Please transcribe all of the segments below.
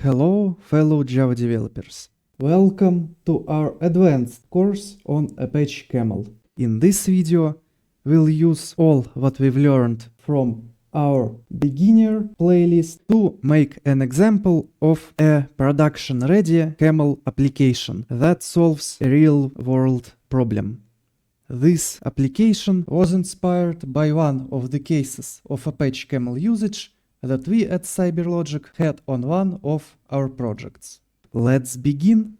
Hello, fellow Java developers. Welcome to our advanced course on Apache Camel. In this video, we'll use all what we've learned from our beginner playlist to make an example of a production-ready Camel application that solves a real-world problem. This application was inspired by one of the cases of Apache Camel usage that we at CyberLogic had on one of our projects. Let's begin.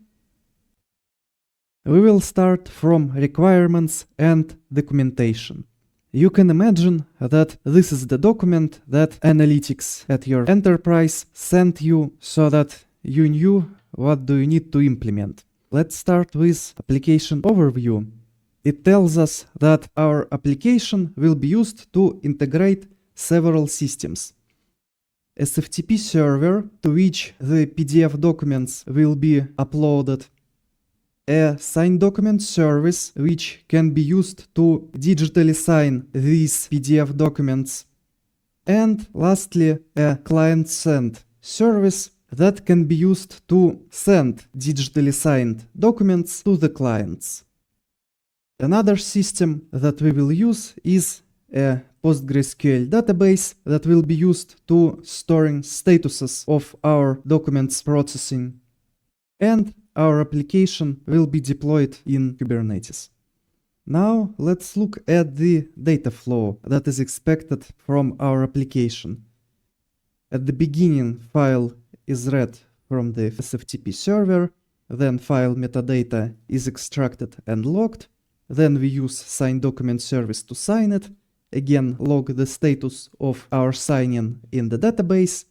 We will start from requirements and documentation. You can imagine that this is the document that analytics at your enterprise sent you so that you knew what do you need to implement. Let's start with application overview. It tells us that our application will be used to integrate several systems. SFTP server to which the PDF documents will be uploaded, a signed document service which can be used to digitally sign these PDF documents, and lastly a client send service that can be used to send digitally signed documents to the clients. Another system that we will use is a PostgreSQL database that will be used to storing statuses of our documents processing, and our application will be deployed in Kubernetes. Now let's look at the data flow that is expected from our application. At the beginning, file is read from the SFTP server, then file metadata is extracted and logged, then we use signed document service to sign it, again log the status of our signing in the database,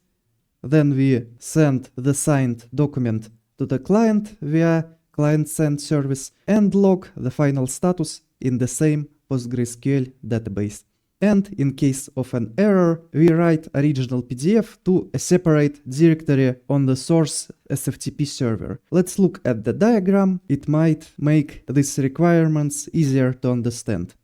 then we send the signed document to the client via client send service and log the final status in the same PostgreSQL database. And in case of an error, we write original PDF to a separate directory on the source SFTP server. Let's look at the diagram. It might make these requirements easier to understand.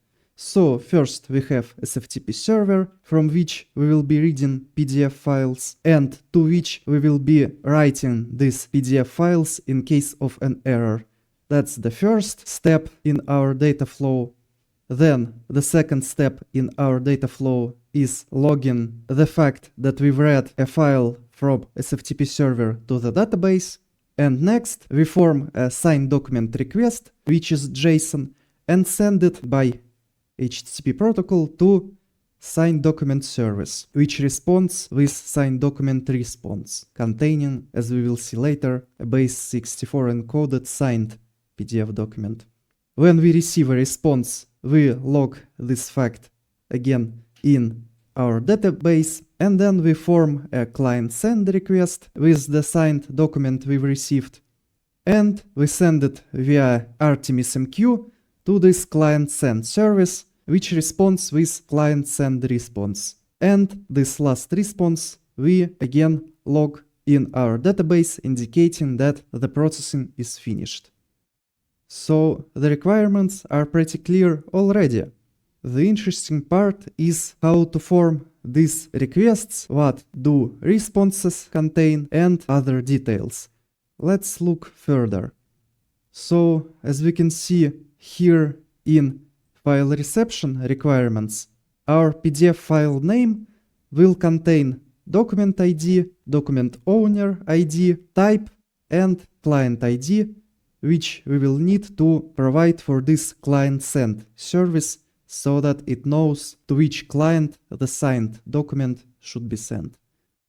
So first we have SFTP server from which we will be reading PDF files and to which we will be writing these PDF files in case of an error. That's the first step in our data flow. Then the second step in our data flow is logging the fact that we've read a file from SFTP server to the database. And next we form a signed document request, which is JSON, and send it by HTTP protocol to signed document service, which responds with signed document response, containing, as we will see later, a base64 encoded signed PDF document. When we receive a response, we log this fact again in our database, and then we form a client send request with the signed document we've received, and we send it via RTMSMQ to this client send service, which responds with client send response. And this last response we again log in our database, indicating that the processing is finished. So the requirements are pretty clear already. The interesting part is how to form these requests, what do responses contain, and other details. Let's look further. So as we can see here in file reception requirements, our PDF file name will contain document ID, document owner ID, type, and client ID, which we will need to provide for this client send service so that it knows to which client the signed document should be sent.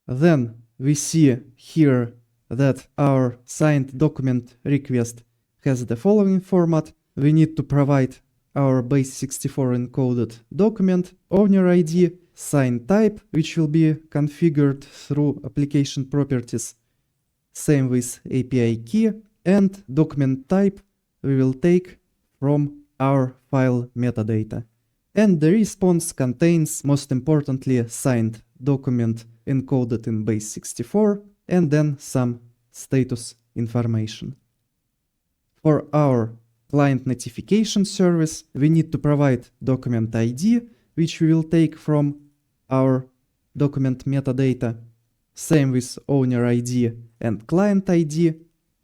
Then we see here that our signed document request has the following format. We need to provide our base64 encoded document, owner ID, signed type, which will be configured through application properties, same with API key, and document type we will take from our file metadata. And the response contains, most importantly, signed document encoded in base64, and then some status information. For our client notification service, we need to provide document ID, which we will take from our document metadata, same with owner ID and client ID,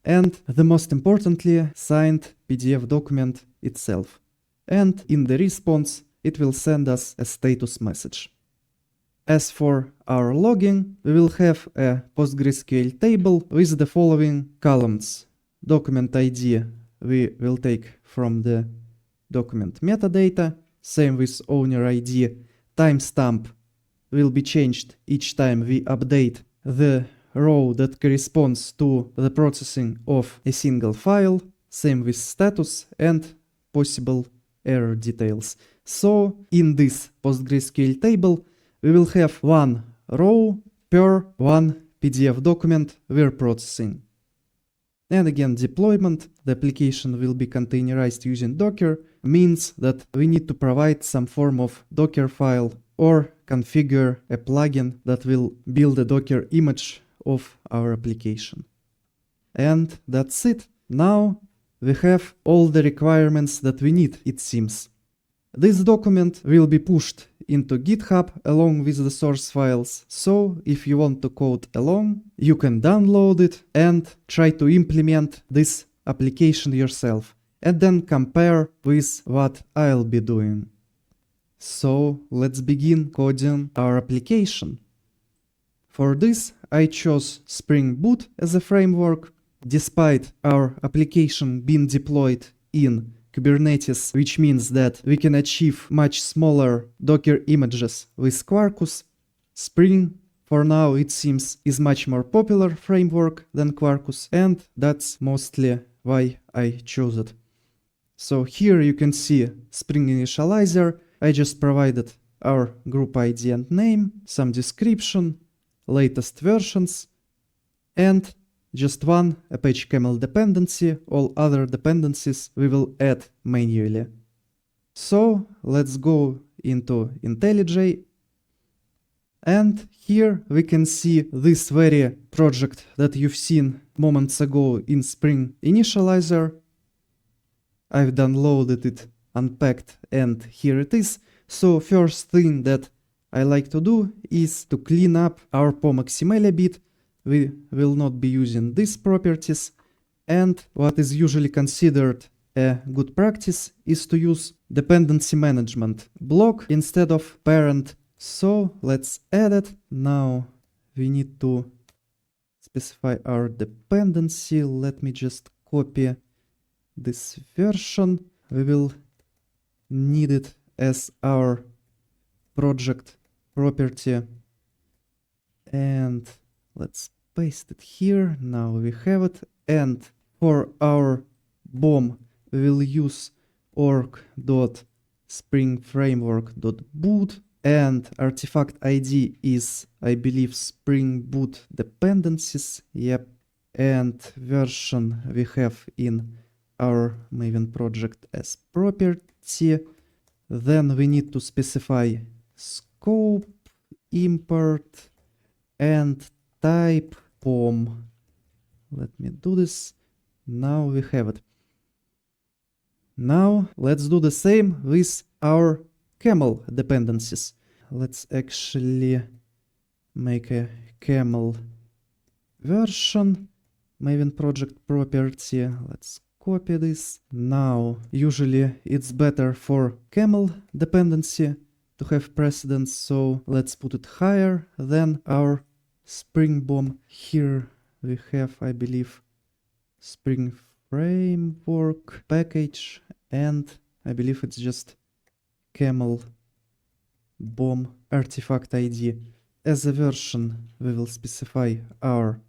and the most importantly, signed PDF document itself. And in the response, it will send us a status message. As for our logging, we will have a PostgreSQL table with the following columns. Document ID we will take from the document metadata, same with owner ID. Timestamp will be changed each time we update the row that corresponds to the processing of a single file, same with status and possible error details. So in this PostgreSQL table, we will have one row per one PDF document we're processing. And again, deployment, the application will be containerized using Docker, means that we need to provide some form of Docker file or configure a plugin that will build a Docker image of our application. And that's it. Now we have all the requirements that we need, it seems. This document will be pushed into GitHub along with the source files, so if you want to code along, you can download it and try to implement this application yourself, and then compare with what I'll be doing. So let's begin coding our application. For this, I chose Spring Boot as a framework. Despite our application being deployed in Kubernetes, which means that we can achieve much smaller Docker images with Quarkus, Spring, for now it seems, is much more popular framework than Quarkus, and that's mostly why I chose it. So here you can see Spring Initializer. I just provided our group ID and name, some description, latest versions, and just one Apache Camel dependency. All other dependencies we will add manually. So let's go into IntelliJ. And here we can see this very project that you've seen moments ago in Spring Initializer. I've downloaded it, unpacked, and here it is. So first thing that I like to do is to clean up our POM.xml a bit. We will not be using these properties, and what is usually considered a good practice is to use dependency management block instead of parent. So let's add it. Now we need to specify our dependency. Let me just copy this version. We will need it as our project property, and let's paste it here. Now we have it. And for our BOM, we will use org.springframework.boot, and artifact ID is, I believe, Spring Boot dependencies. Yep. And version we have in our Maven project as property. Then we need to specify scope, import, and type POM. Let me do this. Now we have it. Now let's do the same with our camel dependencies. Let's actually make a camel version, Maven project property. Let's copy this. Now, usually it's better for camel dependency to have precedence, so let's put it higher than our Spring BOM. Here we have, I believe, Spring Framework package, and I believe it's just camel BOM artifact ID. As a version, we will specify our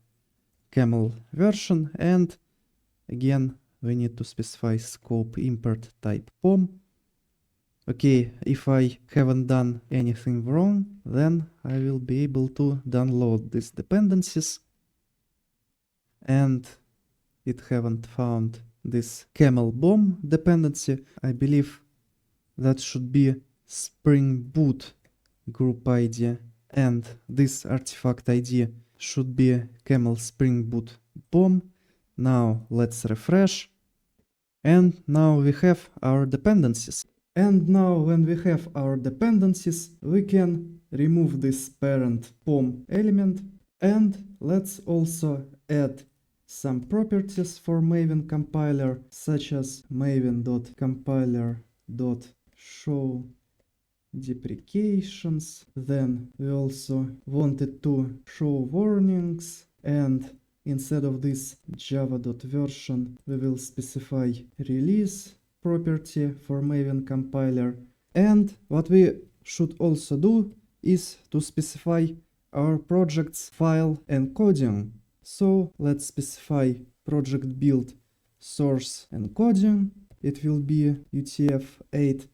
camel version, and again, we need to specify scope, import, type POM. Okay, if I haven't done anything wrong, then I will be able to download these dependencies. And it haven't found this camel BOM dependency. I believe that should be Spring Boot group ID, and this artifact ID should be camel Spring Boot BOM. Now let's refresh, and now we have our dependencies. And now when we have our dependencies, we can remove this parent POM element And let's also add some properties for Maven compiler, such as maven.compiler.show deprecations. Then we also wanted to show warnings, and instead of this java.version we will specify release property for Maven compiler. And what we should also do is to specify our project's file encoding. So let's specify project build source encoding. It will be UTF-8.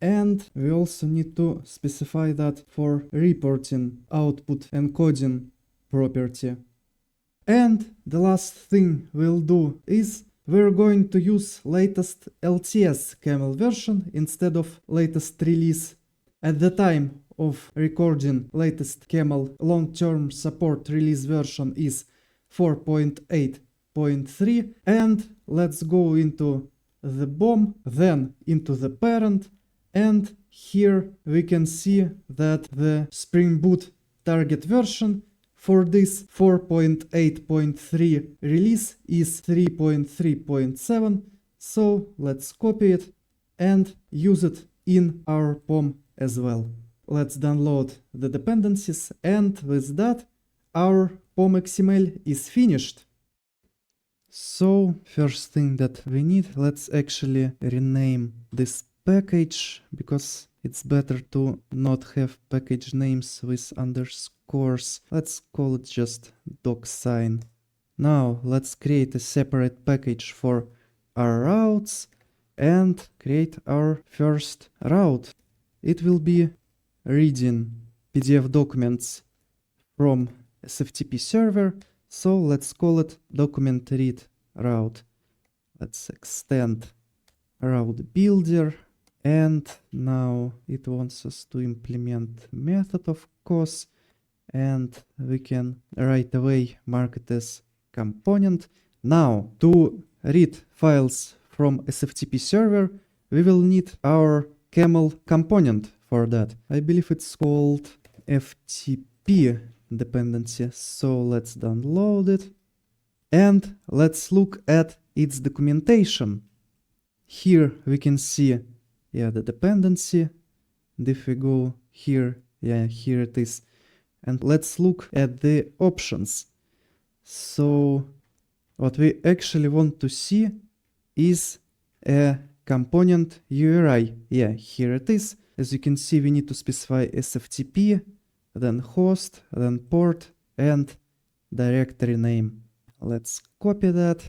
And we also need to specify that for reporting output encoding property. And the last thing we'll do is we're going to use latest LTS camel version instead of latest release. At the time of recording, latest camel long-term support release version is 4.8.3. And let's go into the BOM, then into the parent. And here we can see that the Spring Boot target version for this 4.8.3 release is 3.3.7. So let's copy it and use it in our POM as well. Let's download the dependencies, and with that our POM XML is finished. So first thing that we need, let's actually rename this package, because it's better to not have package names with underscores. Let's call it just docsign. Now let's create a separate package for our routes and create our first route. It will be reading PDF documents from SFTP server, so let's call it document read route. Let's extend route builder, and now it wants us to implement method, of course, and we can right away mark it as component. Now to read files from SFTP server we will need our camel component for that. I believe it's called FTP dependency. So let's download it and let's look at its documentation. Here we can see the dependency. And if we go here, here it is. And let's look at the options. So what we actually want to see is a component URI. Here it is. As you can see, we need to specify SFTP, then host, then port, and directory name. Let's copy that,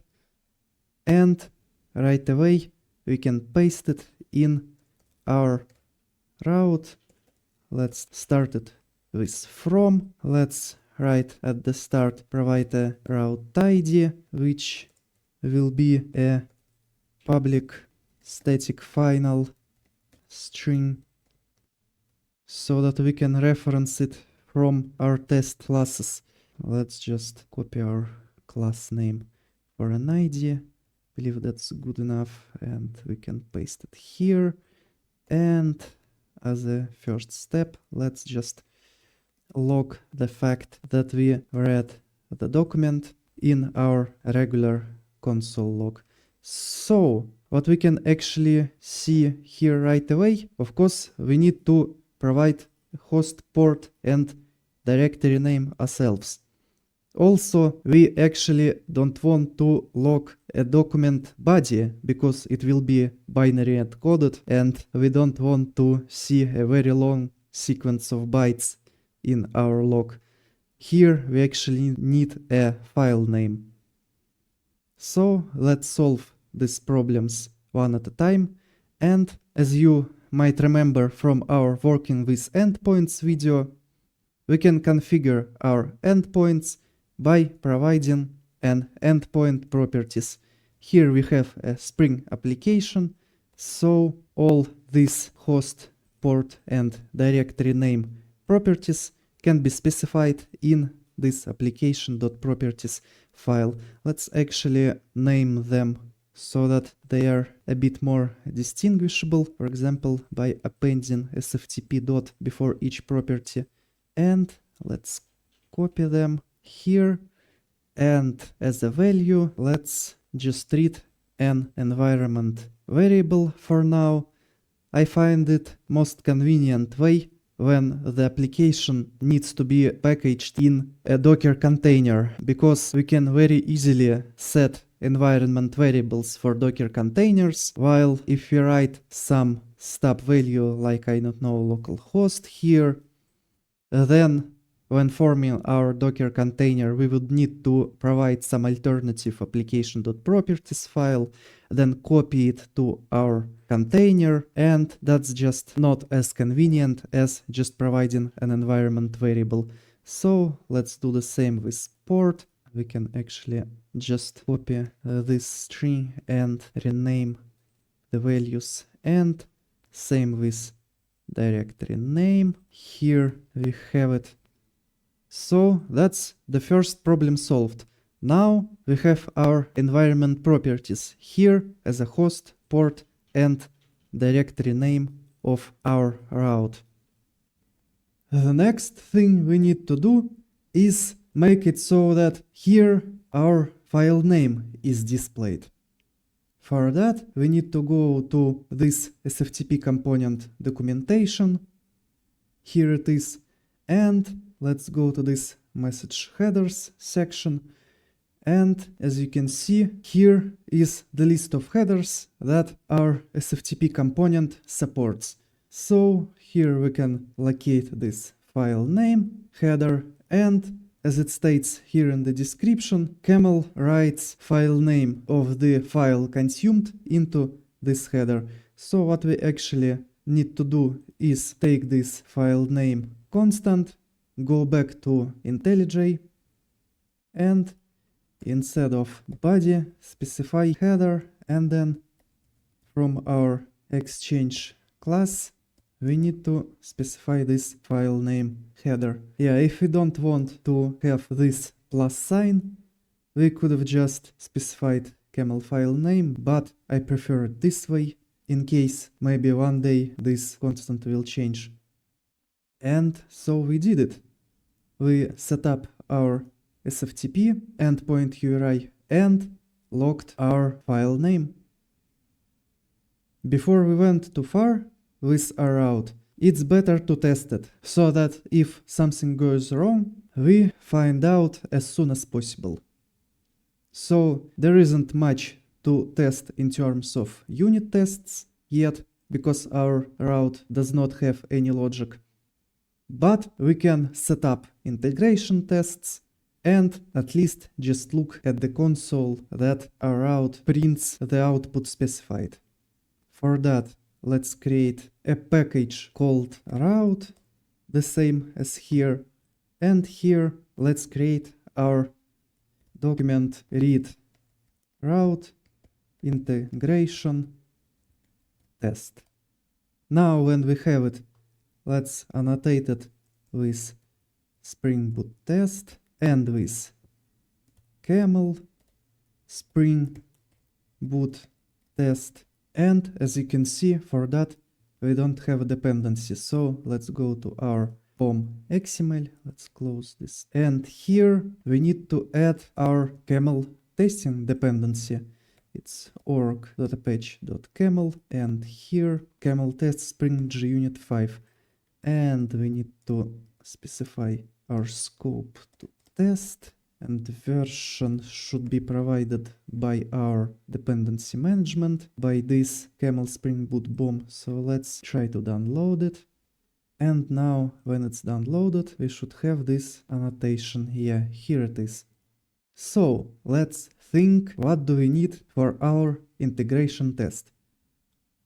and right away we can paste it in our route. Let's start it with from. Let's write at the start, provide a route ID, which will be a public static final string, so that we can reference it from our test classes. Let's just copy our class name for an ID. Believe that's good enough, and we can paste it here. And as a first step, let's just log the fact that we read the document in our regular console log. So what we can actually see here right away, of course, we need to provide host, port, and directory name ourselves. Also, we actually don't want to log a document body because it will be binary encoded, and we don't want to see a very long sequence of bytes in our log. Here we actually need a file name. So let's solve these problems one at a time. And as you might remember from our working with endpoints video, we can configure our endpoints by providing an endpoint properties. Here we have a Spring application, so all these host, port, and directory name properties can be specified in this application.properties file. Let's actually name them so that they are a bit more distinguishable, for example, by appending SFTP dot before each property. And let's copy them here, and as a value, let's just treat an environment variable for now. I find it most convenient way when the application needs to be packaged in a Docker container, because we can very easily set environment variables for Docker containers, while if we write some stub value like, I don't know, localhost here, then when forming our Docker container, we would need to provide some alternative application.properties file, then copy it to our container, and that's just not as convenient as just providing an environment variable. So let's do the same with port. We can actually just copy this string and rename the values, and same with directory name. Here we have it. So that's the first problem solved. Now we have our environment properties here as a host, port, and directory name of our route. The next thing we need to do is make it so that here our file name is displayed. For that, we need to go to this SFTP component documentation. Here it is. And let's go to this message headers section. And as you can see, here is the list of headers that our SFTP component supports. So here we can locate this file name, header, and as it states here in the description, Camel writes file name of the file consumed into this header. So what we actually need to do is take this file name constant, go back to IntelliJ, and instead of body, specify header, and then from our Exchange class, we need to specify this file name header. Yeah, if we don't want to have this plus sign, we could have just specified camel file name, but I prefer it this way, in case maybe one day this constant will change. And so we did it. We set up our SFTP endpoint URI and logged our file name. Before we went too far with our route, it's better to test it, so that if something goes wrong, we find out as soon as possible. So there isn't much to test in terms of unit tests yet, because our route does not have any logic. But we can set up integration tests and at least just look at the console that our route prints the output specified. For that, let's create a package called route, the same as here. And here, let's create our document read route integration test. Now, when we have it, let's annotate it with Spring Boot test and with camel Spring Boot test. And as you can see, for that we don't have a dependency. So let's go to our POM XML. Let's close this. And here we need to add our camel testing dependency. It's org.apache.camel, and here camel test spring junit 5. And we need to specify our scope to test, and the version should be provided by our dependency management by this camel spring boot BOM. So let's try to download it. And now when it's downloaded, we should have this annotation. Yeah, here it is. So let's think, what do we need for our integration test?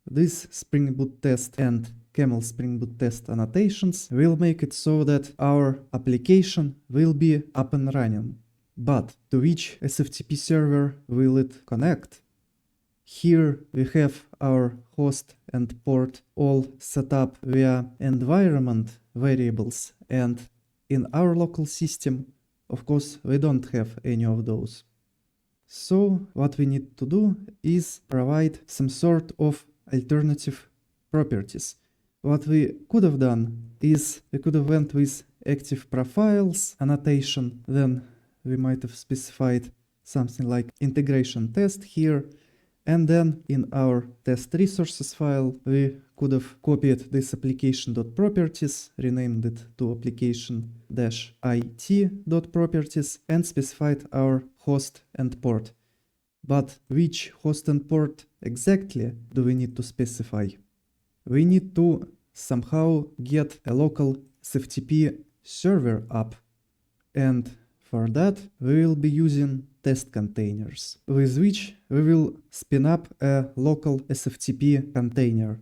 This Spring Boot test and Camel Spring Boot test annotations will make it so that our application will be up and running. But to which SFTP server will it connect? Here we have our host and port all set up via environment variables, and in our local system, of course, we don't have any of those. So what we need to do is provide some sort of alternative properties. What we could have done is we could have went with active profiles annotation, then we might have specified something like integration test here. And then in our test resources file, we could have copied this application.properties, renamed it to application-it.properties, and specified our host and port. But which host and port exactly do we need to specify? We need to somehow get a local SFTP server up. And for that, we will be using test containers, with which we will spin up a local SFTP container.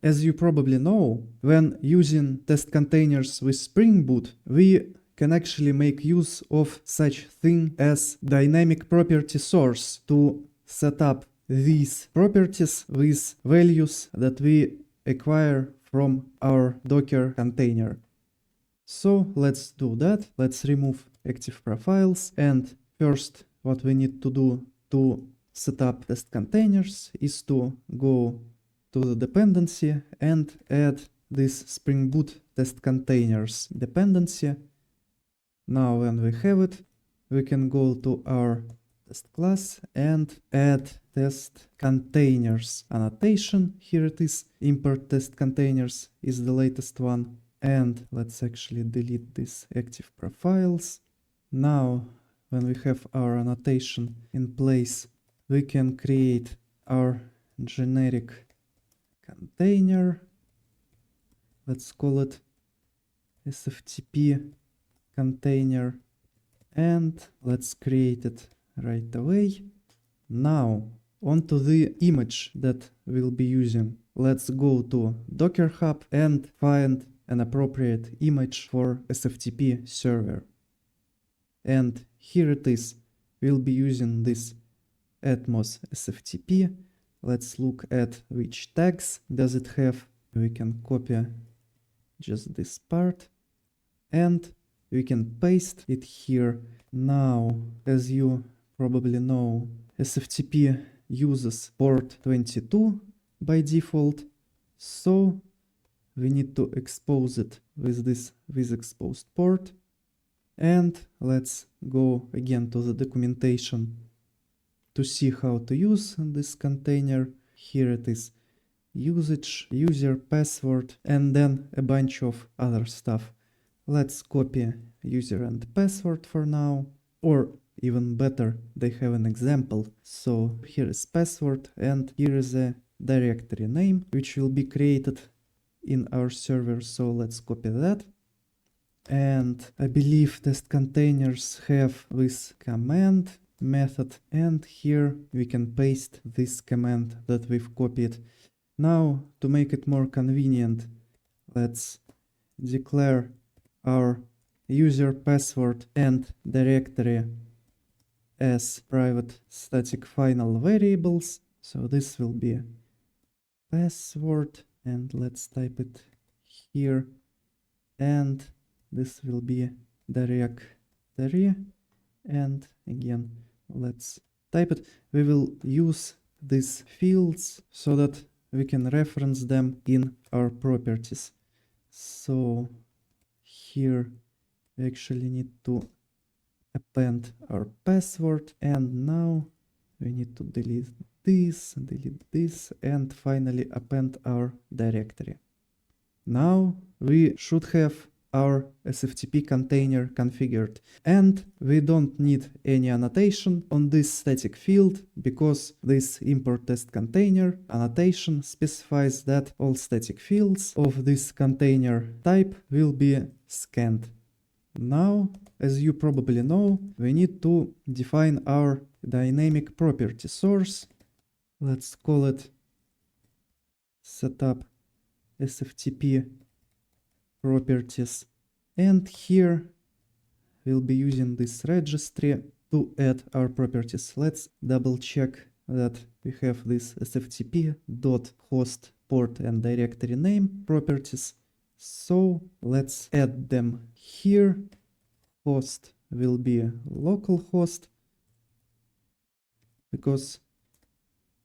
As you probably know, when using test containers with Spring Boot, we can actually make use of such thing as dynamic property source to set up these properties with values that we acquire from our Docker container. So let's do that. Let's remove active profiles, and first what we need to do to set up test containers is to go to the dependency and add this Spring Boot test containers dependency. Now when we have it, we can go to our test class and add test containers annotation. Here it is. Import test containers is the latest one. And let's actually delete these active profiles. Now, when we have our annotation in place, we can create our generic container. Let's call it SFTP container, and let's create it right away. Now, onto the image that we'll be using. Let's go to Docker Hub and find an appropriate image for SFTP server. And here it is. We'll be using this Atmos SFTP. Let's look at which tags does it have. We can copy just this part and we can paste it here. Now, as you probably know, SFTP uses port 22 by default, so we need to expose it with this exposed port. And let's go again to the documentation to see how to use this container. Here it is: usage, user, password, and then a bunch of other stuff. Let's copy user and password for now, or even better, they have an example. So here is password and here is a directory name which will be created in our server. So let's copy that. And I believe test containers have this command method, and here we can paste this command that we've copied. Now, to make it more convenient, let's declare our user, password, and directory as private static final variables. So this will be password, and let's type it here, and this will be directory, and again let's type it. We will use these fields so that we can reference them in our properties. So here we actually need to append our password, and now we need to delete this, and finally append our directory. Now we should have our SFTP container configured, and we don't need any annotation on this static field because this import test container annotation specifies that all static fields of this container type will be scanned. Now, as you probably know, we need to define our dynamic property source. Let's call it setup SFTP properties, and here we'll be using this registry to add our properties. Let's double check that we have this sftp.host port and directory name properties. So let's add them here. Host will be localhost because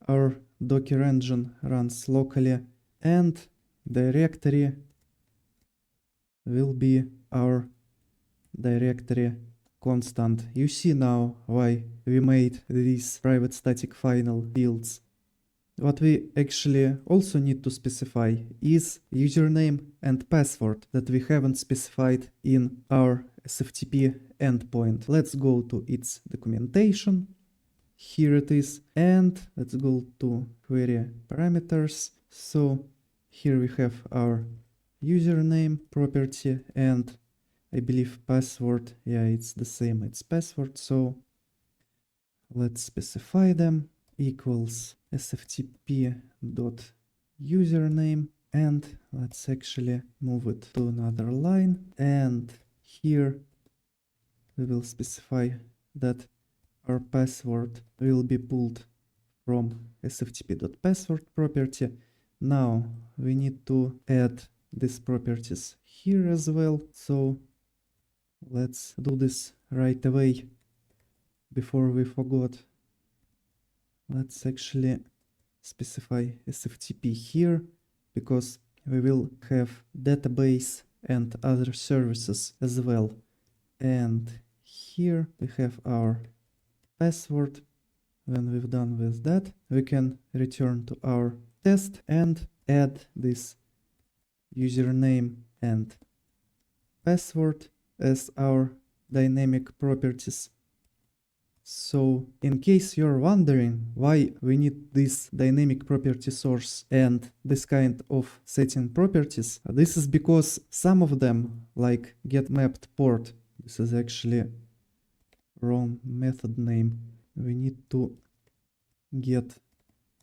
our Docker engine runs locally, and directory will be our directory constant. You see now why we made these private static final fields. What we actually also need to specify is username and password that we haven't specified in our SFTP endpoint. Let's go to its documentation. Here it is. And let's go to query parameters. So here we have our username property and I believe password. Yeah, it's the same. It's password. So let's specify them. Equals SFTP dot username, and let's actually move it to another line, and here we will specify that our password will be pulled from SFTP.password property. Now we need to add these properties here as well, so let's do this right away before we forgot. Let's actually specify SFTP here because we will have database and other services as well. And here we have our password. When we've done with that, we can return to our test and add this username and password as our dynamic properties. So in case you're wondering why we need this dynamic property source and this kind of setting properties, this is because some of them, like getMappedPort, this is actually wrong method name. We need to get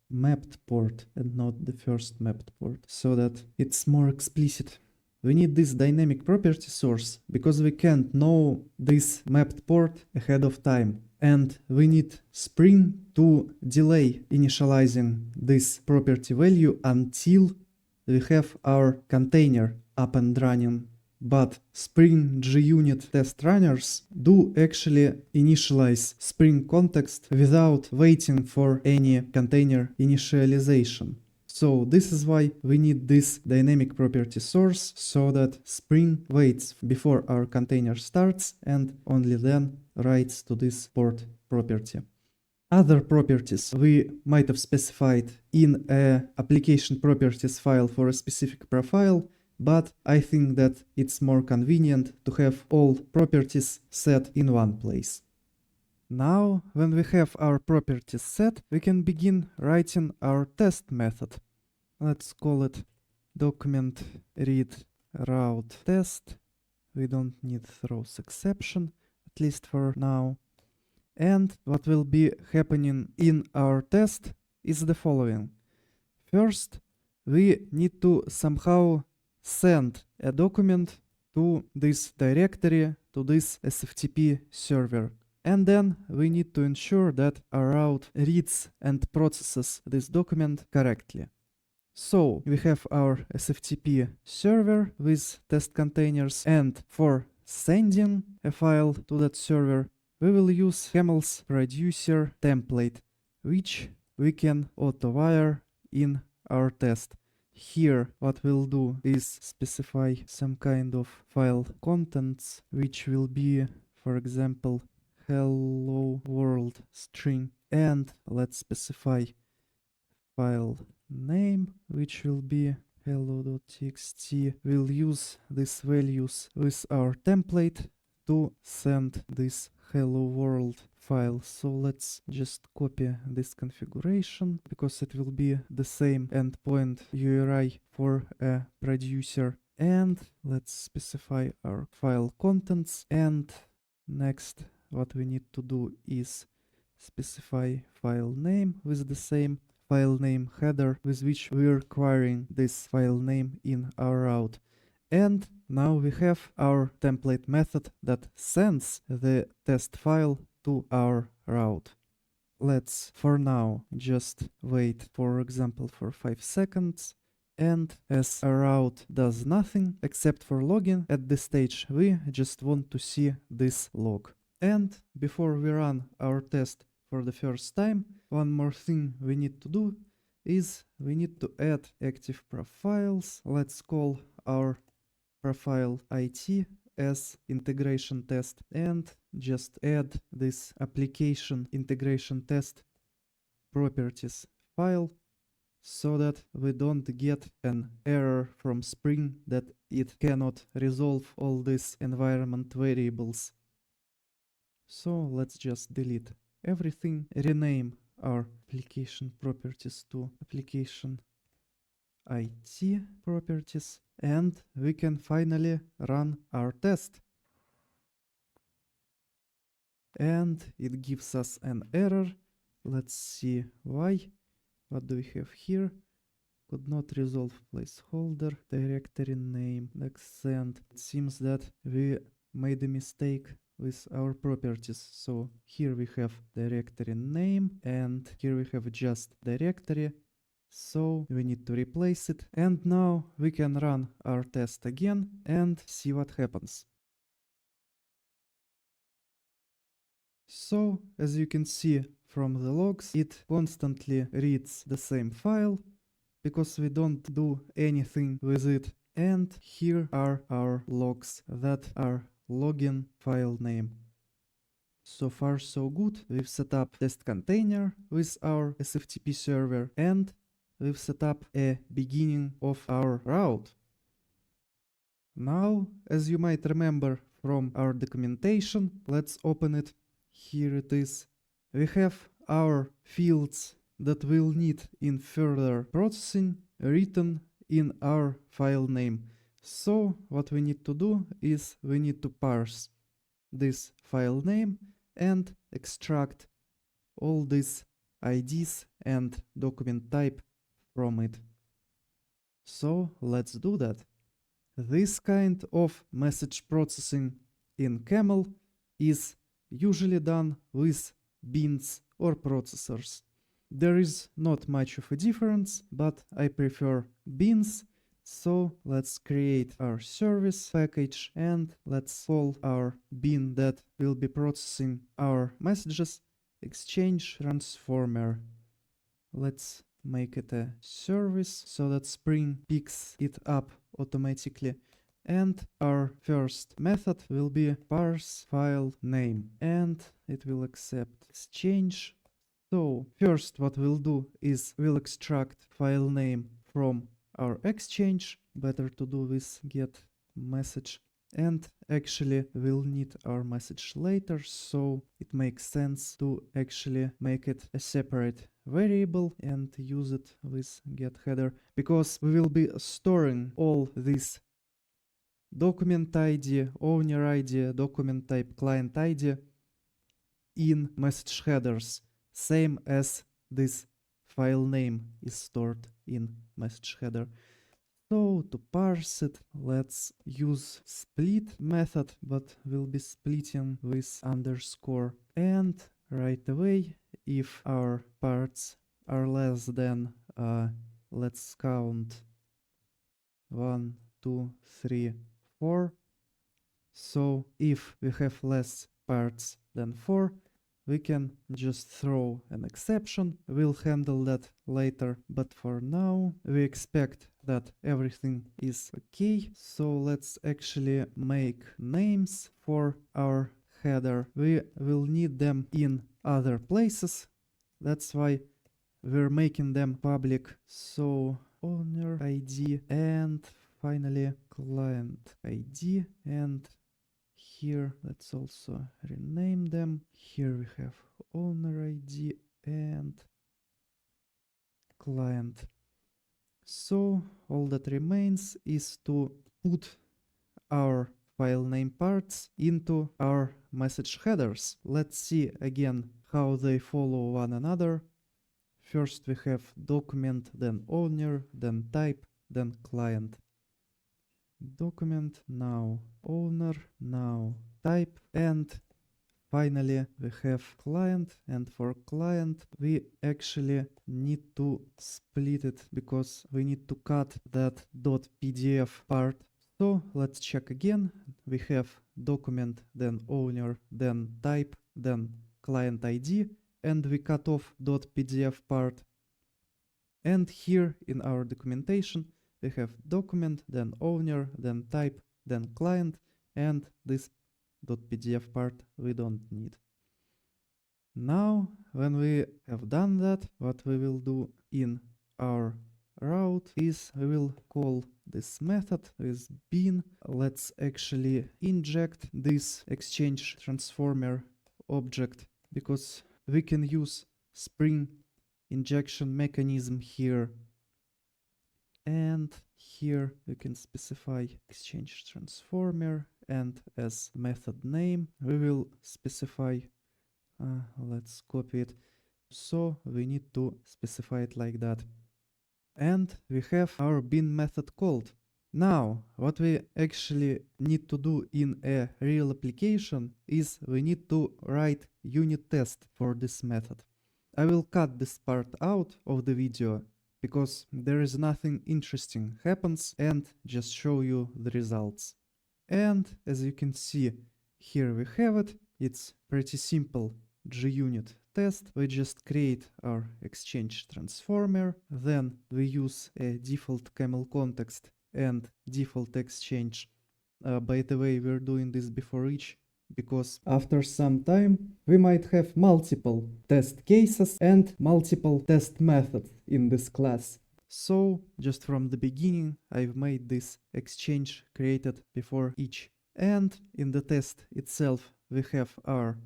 mapped port and not the first mapped port so that it's more explicit. We need this dynamic property source because we can't know this mapped port ahead of time. And we need Spring to delay initializing this property value until we have our container up and running. But Spring JUnit test runners do actually initialize Spring context without waiting for any container initialization. So this is why we need this dynamic property source so that Spring waits before our container starts and only then writes to this port property. Other properties we might have specified in a application properties file for a specific profile, but I think that it's more convenient to have all properties set in one place. Now, when we have our properties set, we can begin writing our test method. Let's call it document read route test. We don't need throws exception, at least for now. And what will be happening in our test is the following. First, we need to somehow send a document to this directory, to this SFTP server. And then we need to ensure that our route reads and processes this document correctly. So we have our SFTP server with test containers, and for sending a file to that server, we will use Camel's producer template, which we can auto-wire in our test. Here what we'll do is specify some kind of file contents, which will be, for example, hello world string, and let's specify file name, which will be hello.txt. We'll use these values with our template to send this hello world file. So let's just copy this configuration because it will be the same endpoint URI for a producer. And let's specify our file contents. And next, what we need to do is specify file name with the same file name header with which we're querying this file name in our route. And now we have our template method that sends the test file to our route. Let's for now just wait, for example, for 5 seconds. And as our route does nothing except for logging at this stage, we just want to see this log. And before we run our test for the first time, one more thing we need to do is we need to add active profiles. Let's call our profile IT as integration test, and just add this application integration test properties file so that we don't get an error from Spring that it cannot resolve all these environment variables. So let's just delete everything, rename our application properties to application IT properties, and we can finally run our test. And it gives us an error. Let's see why. What do we have here? Could not resolve placeholder, directory name, accent. It seems that we made a mistake with our properties. So here we have directory name and here we have just directory. So we need to replace it. And now we can run our test again and see what happens. So, as you can see from the logs, it constantly reads the same file because we don't do anything with it. And here are our logs that are login file name. So far so good. We've set up test container with our SFTP server and we've set up a beginning of our route. Now, as you might remember from our documentation, let's open it. Here it is. We have our fields that we'll need in further processing written in our file name. So what we need to do is we need to parse this file name and extract all these IDs and document type from it. So let's do that. This kind of message processing in Camel is usually done with beans or processors. There is not much of a difference, but I prefer beans. So let's create our service package and let's call our bean that will be processing our messages exchange transformer. Let's make it a service so that Spring picks it up automatically. And our first method will be parse file name and it will accept exchange. So first what we'll do is we'll extract file name from our exchange. Better to do with get message. And actually we'll need our message later, so it makes sense to actually make it a separate variable and use it with get header, because we will be storing all these document ID, owner ID, document type, client ID in message headers, same as this file name is stored in message header. So to parse it, let's use split method, but we'll be splitting with underscore. And right away, if our parts are less than, let's count 1, 2, 3, 4. So if we have less parts than 4, we can just throw an exception. We'll handle that later, but for now we expect that everything is okay. So let's actually make names for our header. We will need them in other places. That's why we're making them public. So owner ID and finally client ID, and here let's also rename them. Here we have owner ID and client. So all that remains is to put our file name parts into our message headers. Let's see again how they follow one another. First we have document, then owner, then type, then client. Document, now owner, now type, and finally we have client. And for client we actually need to split it because we need to cut that .pdf part. So let's check again. We have document, then owner, then type, then client ID, and we cut off .pdf part. And here in our documentation we have document, then owner, then type, then client, and this .pdf part we don't need. Now, when we have done that, what we will do in our route is we will call this method with bin. Let's actually inject this exchange transformer object, because we can use Spring injection mechanism here. And here we can specify exchange transformer, and as method name we will specify, let's copy it. So we need to specify it like that. And we have our bin method called. Now, what we actually need to do in a real application is we need to write unit test for this method. I will cut this part out of the video because there is nothing interesting happens, and just show you the results. And as you can see, here we have it. It's pretty simple JUnit test. We just create our exchange transformer, then we use a default camel context and default exchange. By the way, we're doing this before each, because after some time we might have multiple test cases and multiple test methods in this class. So just from the beginning I've made this exchange created before each. And in the test itself we have our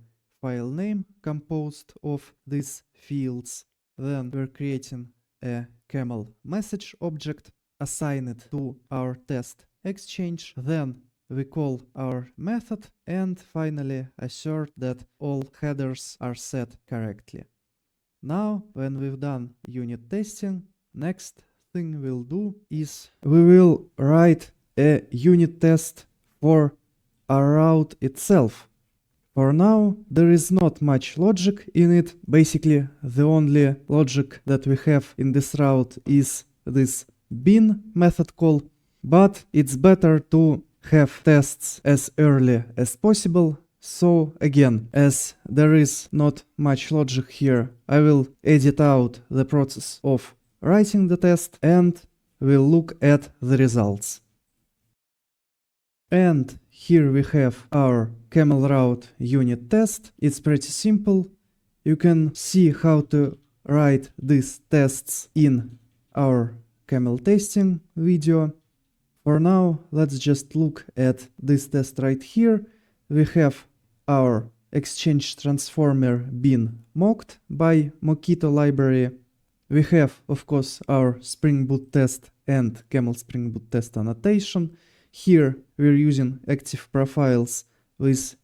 file name composed of these fields. Then we're creating a camel message object, assign it to our test exchange, then we call our method, and finally assert that all headers are set correctly. Now, when we've done unit testing, next thing we'll do is we will write a unit test for our route itself. For now, there is not much logic in it. Basically, the only logic that we have in this route is this bin method call, but it's better to have tests as early as possible. So again, as there is not much logic here, I will edit out the process of writing the test and we'll look at the results. And here we have our camel route unit test. It's pretty simple. You can see how to write these tests in our camel testing video. For now, let's just look at this test right here. We have our exchange transformer bin mocked by Mockito library. We have, of course, our Spring Boot test and camel Spring Boot test annotation. Here we're using active profiles with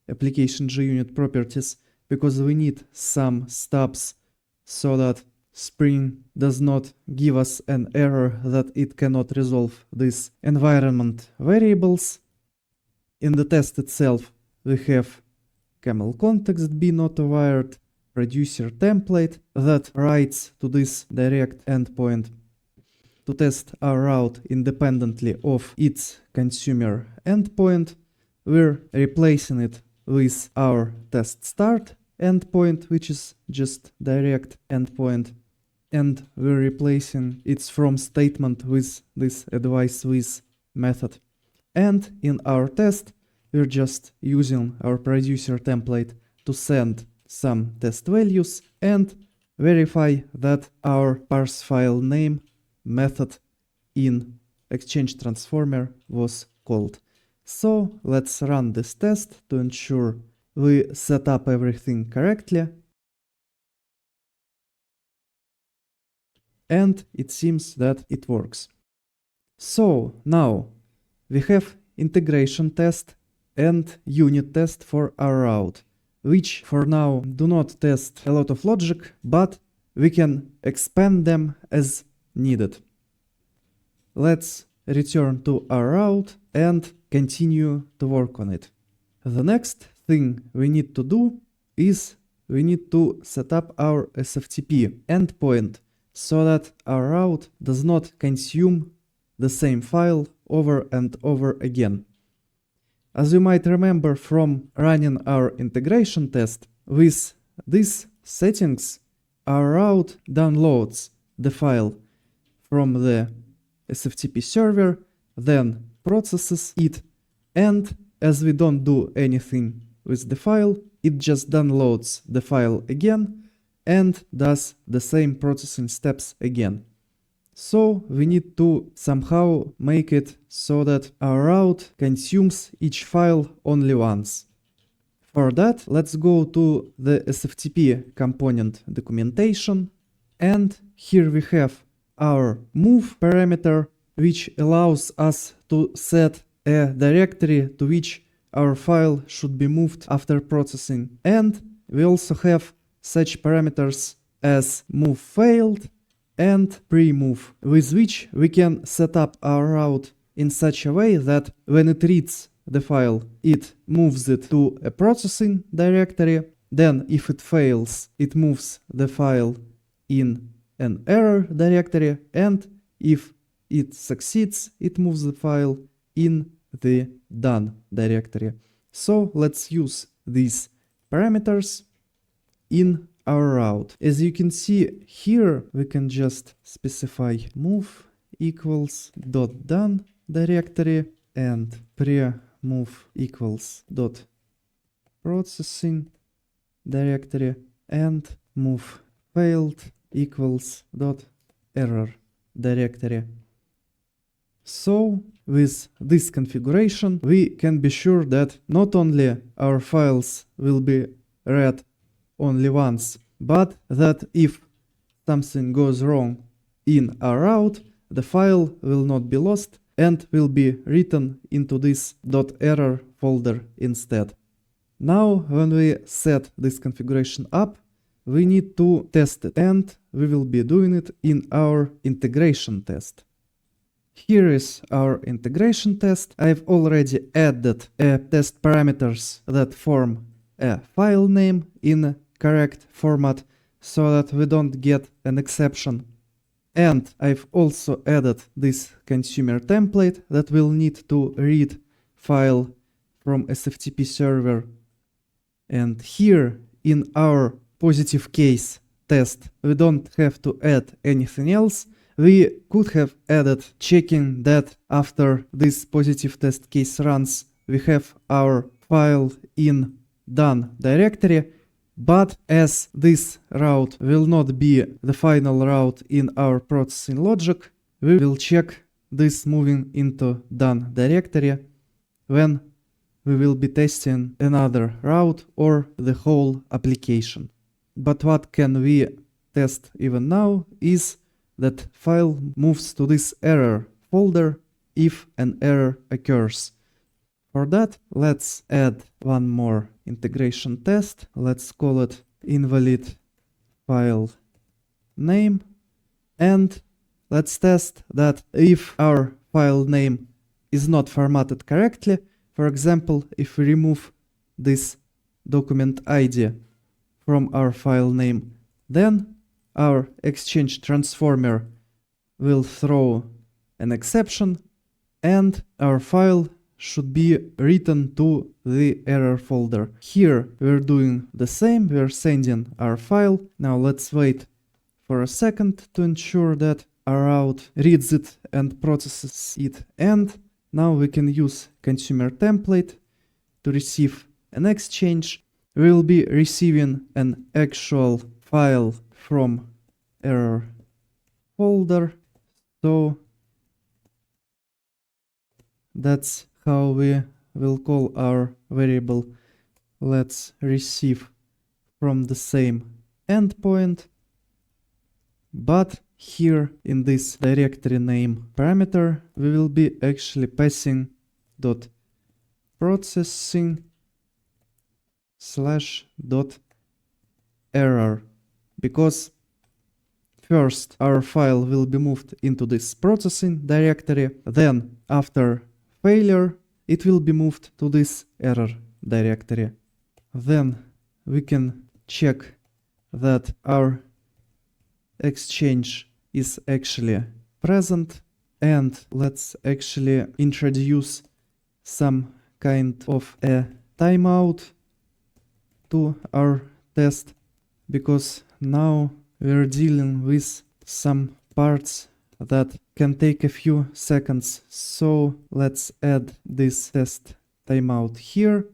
application JUnit properties because we need some stubs so that Spring does not give us an error that it cannot resolve these environment variables. In the test itself, we have camel context bin auto-wired, producer template that writes to this direct endpoint to test our route independently of its consumer endpoint. We're replacing it with our test start endpoint, which is just direct endpoint. And we're replacing its from statement with this advice with method. And in our test, we're just using our producer template to send some test values and verify that our parse file name method in exchange transformer was called. So let's run this test to ensure we set up everything correctly. And it seems that it works. So now we have integration test and unit test for our route, which for now do not test a lot of logic, but we can expand them as needed. Let's return to our route and continue to work on it. The next thing we need to do is we need to set up our SFTP endpoint so that our route does not consume the same file over and over again. As you might remember from running our integration test, with these settings, our route downloads the file from the SFTP server, then processes it, and as we don't do anything with the file, it just downloads the file again and does the same processing steps again. So we need to somehow make it so that our route consumes each file only once. For that, let's go to the SFTP component documentation, and here we have our move parameter, which allows us to set a directory to which our file should be moved after processing. And we also have such parameters as move failed and pre-move, with which we can set up our route in such a way that when it reads the file, it moves it to a processing directory. Then if it fails, it moves the file in an error directory, and if it succeeds, it moves the file in the done directory. So let's use these parameters in our route. As you can see here, we can just specify move equals dot done directory and pre-move equals dot processing directory and move failed equals dot error directory. So with this configuration, we can be sure that not only our files will be read only once, but that if something goes wrong in our route, the file will not be lost and will be written into this .error folder instead. Now, when we set this configuration up, we need to test it, and we will be doing it in our integration test. Here is our integration test. I've already added test parameters that form a file name in correct format so that we don't get an exception. And I've also added this consumer template that will need to read file from SFTP server. And here in our positive case test, we don't have to add anything else. We could have added checking that after this positive test case runs, we have our file in done directory, but as this route will not be the final route in our processing logic, we will check this moving into done directory when we will be testing another route or the whole application. But what can we test even now is that file moves to this error folder if an error occurs. For that, let's add one more integration test. Let's call it invalid file name. And let's test that if our file name is not formatted correctly, for example, if we remove this document ID from our file name, then our exchange transformer will throw an exception and our file should be written to the error folder. Here we're doing the same, we're sending our file. Now let's wait for a second to ensure that our route reads it and processes it, and now we can use consumer template to receive an exchange. We'll be receiving an actual file from error folder, so that's how we will call our variable. Let's receive from the same endpoint, but here in this directory name parameter we will be actually passing dot processing / dot error, because first our file will be moved into this processing directory, then after failure it will be moved to this error directory. Then we can check that our exchange is actually present, and let's actually introduce some kind of a timeout to our test, because now we're dealing with some parts that can take a few seconds. So let's add this test timeout here.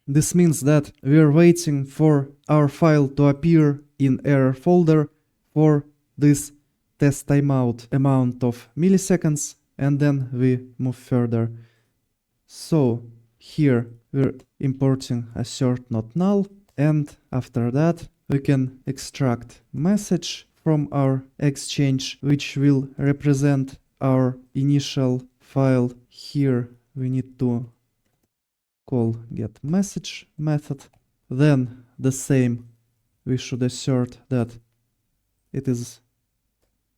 This means that we are waiting for our file to appear in error folder for this test timeout amount of milliseconds, and then we move further. So here we're importing assert not null, and after that we can extract message from our exchange, which will represent our initial file. Here we need to call getMessage method. Then the same, we should assert that it is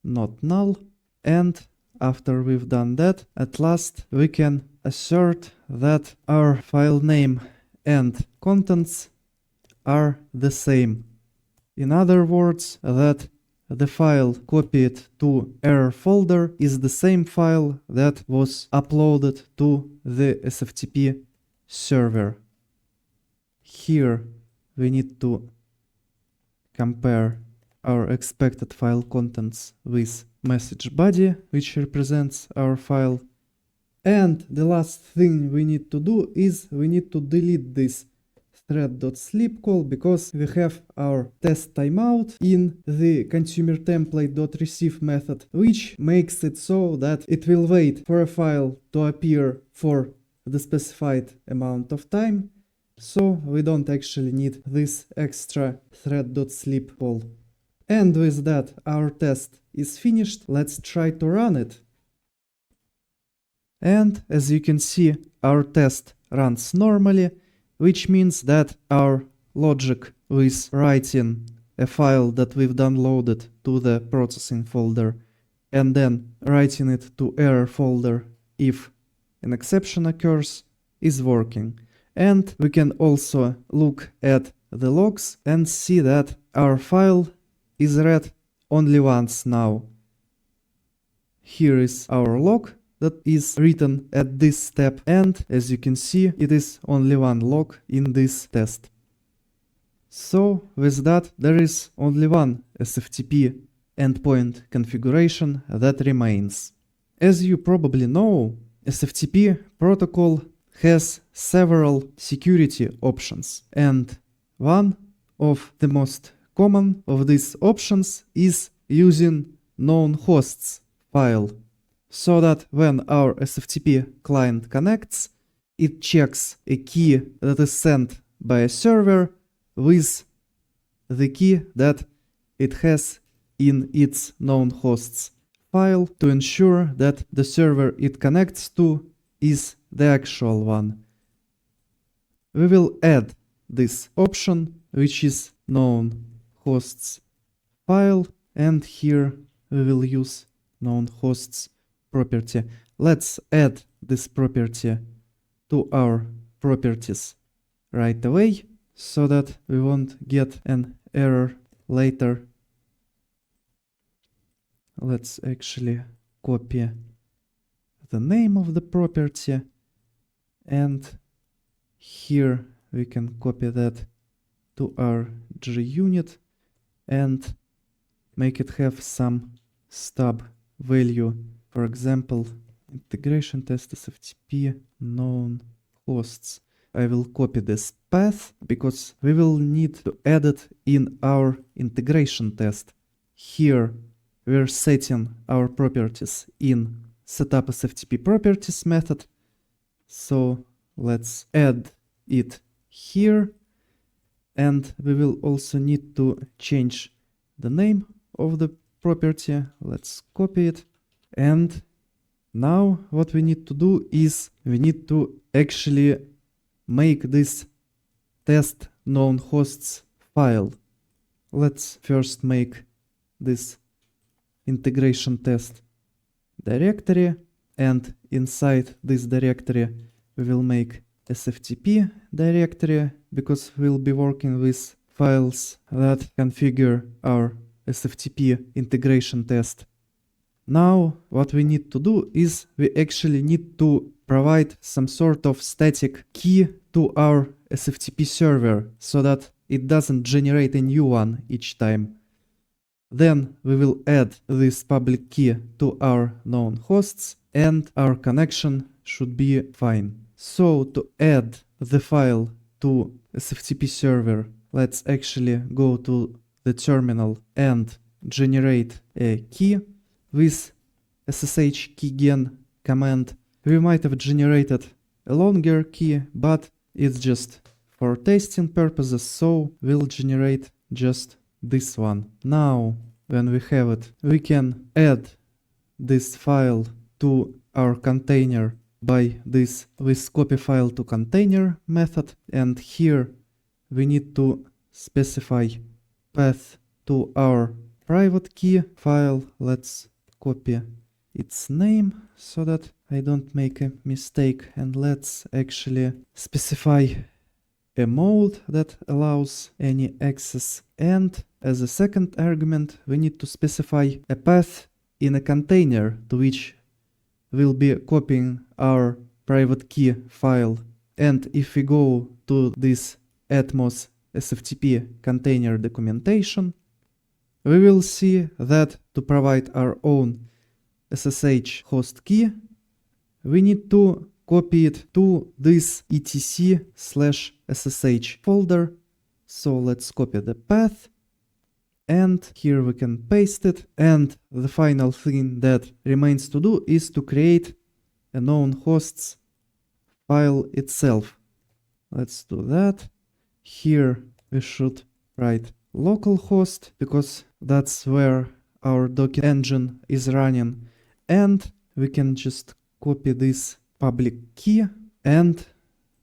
not null, and after we've done that, at last we can assert that our file name and contents are the same. In other words, that the file copied to error folder is the same file that was uploaded to the SFTP server. Here we need to compare our expected file contents with message body, which represents our file. And the last thing we need to do is we need to delete this thread.sleep call, because we have our test timeout in the consumer template.receive method, which makes it so that it will wait for a file to appear for the specified amount of time. So we don't actually need this extra thread.sleep call. And with that, our test is finished. Let's try to run it. And as you can see, our test runs normally, which means that our logic with writing a file that we've downloaded to the processing folder and then writing it to error folder if an exception occurs is working. And we can also look at the logs and see that our file is read only once now. Here is our log that is written at this step, and as you can see, it is only one log in this test. So with that, there is only one SFTP endpoint configuration that remains. As you probably know, SFTP protocol has several security options, and one of the most common of these options is using known hosts file, so that when our SFTP client connects, it checks a key that is sent by a server with the key that it has in its known hosts file to ensure that the server it connects to is the actual one. We will add this option, which is known hosts file, and here we will use known hosts property. Let's add this property to our properties right away so that we won't get an error later. Let's actually copy the name of the property, and here we can copy that to our JUnit and make it have some stub value. For example, integration test SFTP known hosts. I will copy this path because we will need to add it in our integration test. Here we're setting our properties in setup SFTP properties method. So let's add it here. And we will also need to change the name of the property. Let's copy it. And now what we need to do is we need to actually make this test known hosts file. Let's first make this integration test directory, and inside this directory we will make SFTP directory, because we'll be working with files that configure our SFTP integration test. Now what we need to do is we actually need to provide some sort of static key to our SFTP server so that it doesn't generate a new one each time. Then we will add this public key to our known hosts and our connection should be fine. So to add the file to SFTP server, let's actually go to the terminal and generate a key with SSH keygen command. We might have generated a longer key, but it's just for testing purposes, so we'll generate just this one. Now, when we have it, we can add this file to our container by this with copy file to container method, and here we need to specify path to our private key file. Let's copy its name so that I don't make a mistake, and let's actually specify a mode that allows any access, and as a second argument we need to specify a path in a container to which we'll be copying our private key file. And if we go to this Atmos SFTP container documentation, we will see that to provide our own SSH host key, we need to copy it to this etc/ssh folder. So let's copy the path, and here we can paste it, and the final thing that remains to do is to create a known hosts file itself. Let's do that. Here we should write localhost because that's where our Docker engine is running, and we can just copy this public key, and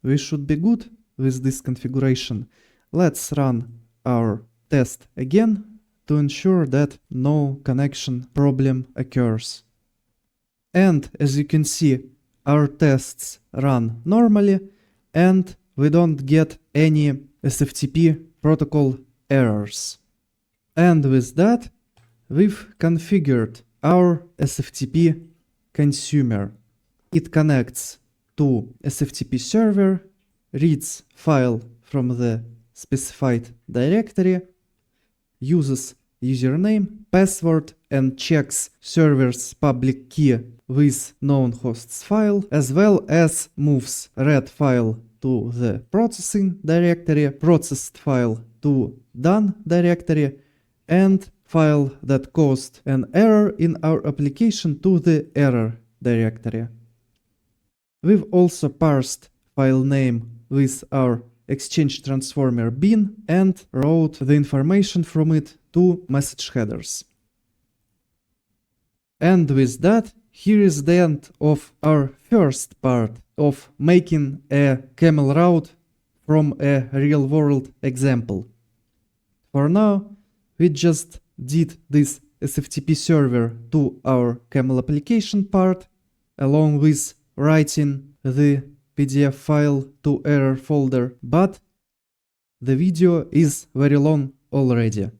we should be good with this configuration. Let's run our test again to ensure that no connection problem occurs. And as you can see, our tests run normally and we don't get any SFTP protocol errors. And with that, we've configured our SFTP consumer. It connects to SFTP server, reads file from the specified directory, uses username, password, and checks server's public key with known hosts file, as well as moves read file to the processing directory, processed file to done directory, and file that caused an error in our application to the error directory. We've also parsed file name with our Exchange Transformer bin and wrote the information from it to message headers. And with that, here is the end of our first part of making a camel route from a real-world example. For now, we just did this SFTP server to our camel application part, along with writing the PDF file to error folder, but the video is very long already.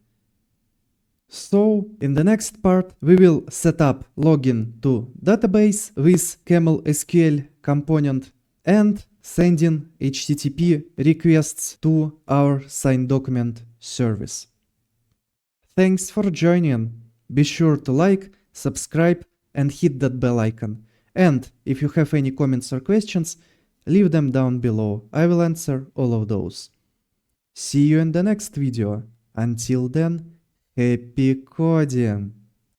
So in the next part we will set up login to database with Camel SQL component and sending HTTP requests to our signed document service. Thanks for joining. Be sure to like, subscribe and hit that bell icon. And if you have any comments or questions, leave them down below. I will answer all of those. See you in the next video. Until then, happy coding!